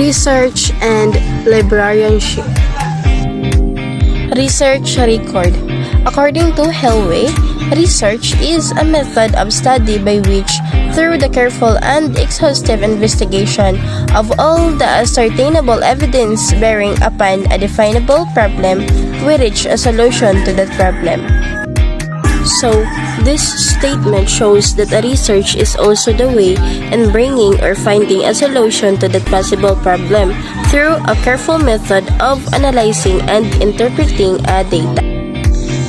Research and librarianship. Research record. According to Helway, research is a method of study by which, through the careful and exhaustive investigation of all the ascertainable evidence bearing upon a definable problem, we reach a solution to that problem. So, this statement shows that a research is also the way in bringing or finding a solution to that possible problem through a careful method of analyzing and interpreting a data.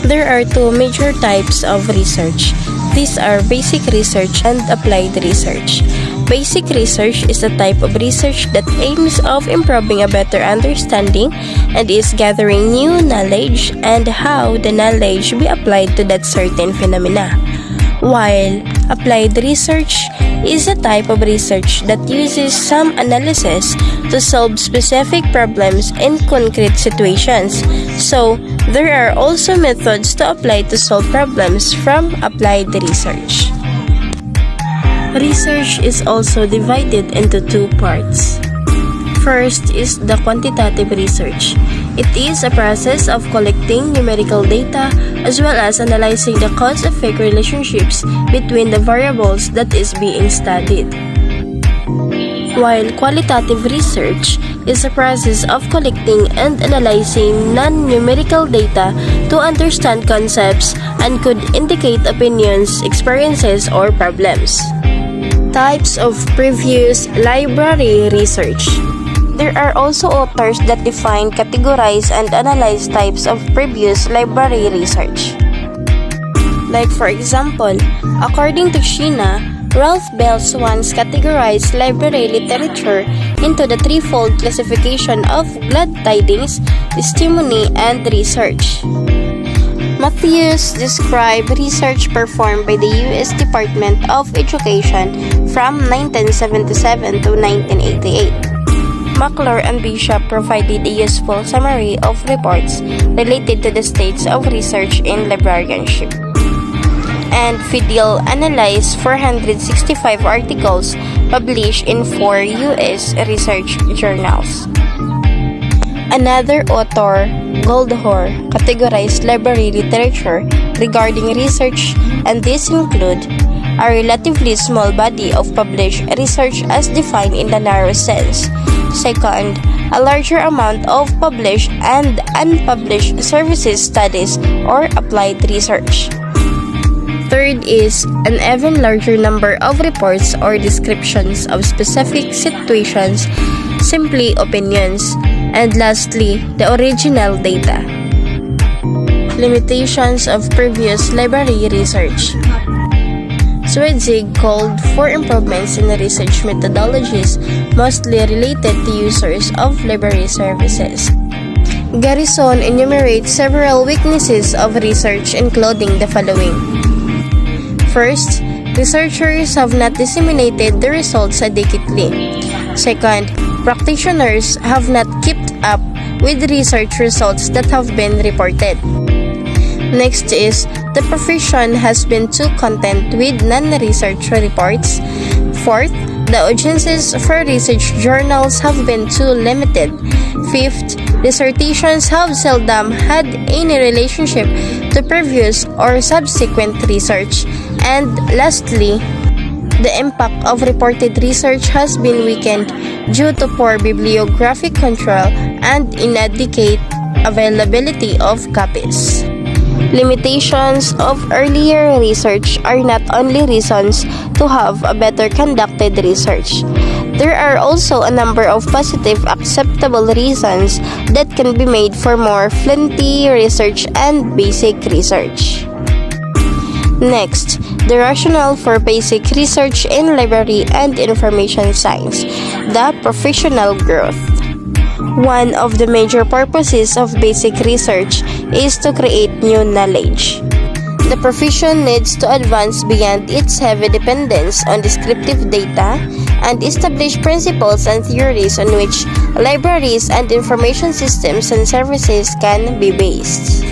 There are two major types of research. These are basic research and applied research. Basic research is a type of research that aims of improving a better understanding and is gathering new knowledge and how the knowledge be applied to that certain phenomena. While applied research is a type of research that uses some analysis to solve specific problems in concrete situations. So, there are also methods to apply to solve problems from applied research. Research is also divided into two parts. First is the quantitative research. It is a process of collecting numerical data as well as analyzing the cause-effect relationships between the variables that is being studied. While qualitative research is a process of collecting and analyzing non-numerical data to understand concepts and could indicate opinions, experiences, or problems. Types of previous library research. There are also authors that define, categorize, and analyze types of previous library research. Like for example, according to Sheena, Ralph Bells once categorized library literature into the threefold classification of glad tidings, testimony, and research. Matthews described research performed by the U.S. Department of Education from 1977 to 1988. McClure and Bishop provided a useful summary of reports related to the states of research in librarianship. And Fidel analyzed 465 articles published in 4 U.S. research journals. Another author, Goldhor, categorized library literature regarding research, and these include a relatively small body of published research as defined in the narrow sense. Second, a larger amount of published and unpublished services studies or applied research. Third is an even larger number of reports or descriptions of specific situations, simply opinions. And lastly, the original data. Limitations of previous library research. Swedzig called for improvements in research methodologies mostly related to users of library services. Garrison enumerates several weaknesses of research, including the following. First, researchers have not disseminated the results adequately. Second, practitioners have not kept up with research results that have been reported. Next is, the profession has been too content with non-research reports. Fourth, the audiences for research journals have been too limited. Fifth, dissertations have seldom had any relationship to previous or subsequent research. And lastly, the impact of reported research has been weakened due to poor bibliographic control and inadequate availability of copies. Limitations of earlier research are not only reasons to have a better conducted research. There are also a number of positive, acceptable reasons that can be made for more flinty research and basic research. Next, the rationale for basic research in library and information science, the professional growth. One of the major purposes of basic research is to create new knowledge. The profession needs to advance beyond its heavy dependence on descriptive data and establish principles and theories on which libraries and information systems and services can be based.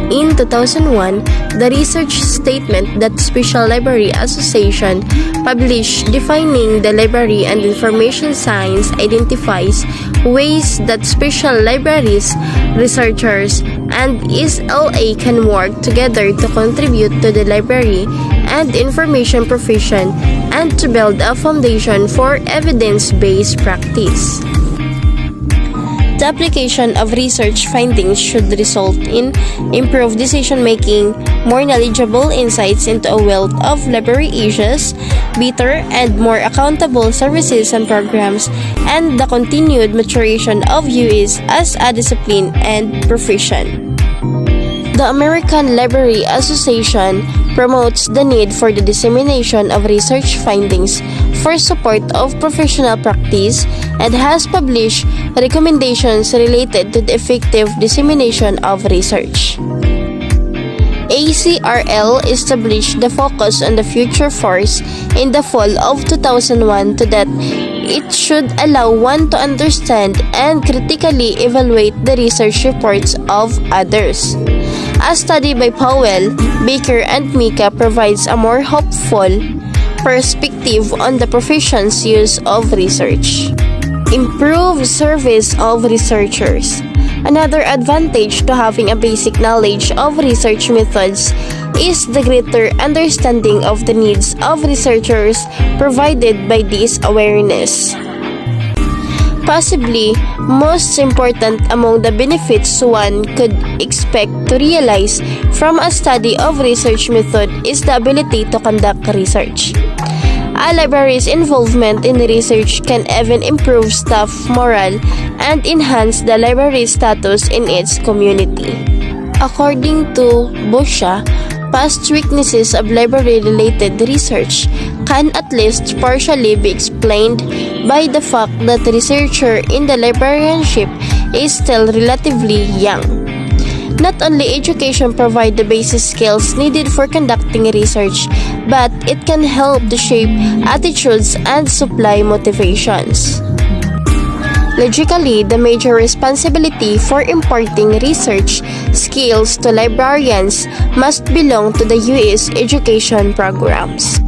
In 2001, the research statement that Special Library Association published defining the library and information science identifies ways that special libraries, researchers, and SLA can work together to contribute to the library and information profession and to build a foundation for evidence-based practice. The application of research findings should result in improved decision-making, more knowledgeable insights into a wealth of library issues, better and more accountable services and programs, and the continued maturation of UIS as a discipline and profession. The American Library Association promotes the need for the dissemination of research findings for support of professional practice and has published recommendations related to the effective dissemination of research. ACRL established the focus on the future force in the fall of 2001 to that it should allow one to understand and critically evaluate the research reports of others. A study by Powell, Baker, and Mika provides a more hopeful perspective on the profession's use of research. Improve service of researchers. Another advantage to having a basic knowledge of research methods is the greater understanding of the needs of researchers provided by this awareness. Possibly, most important among the benefits one could expect to realize from a study of research method is the ability to conduct research. A library's involvement in research can even improve staff morale and enhance the library's status in its community. According to Boscia, past weaknesses of library-related research can at least partially be explained by the fact that the researcher in the librarianship is still relatively young. Not only education provides the basic skills needed for conducting research, but it can help to shape attitudes and supply motivations. Logically, the major responsibility for imparting research skills to librarians must belong to the U.S. education programs.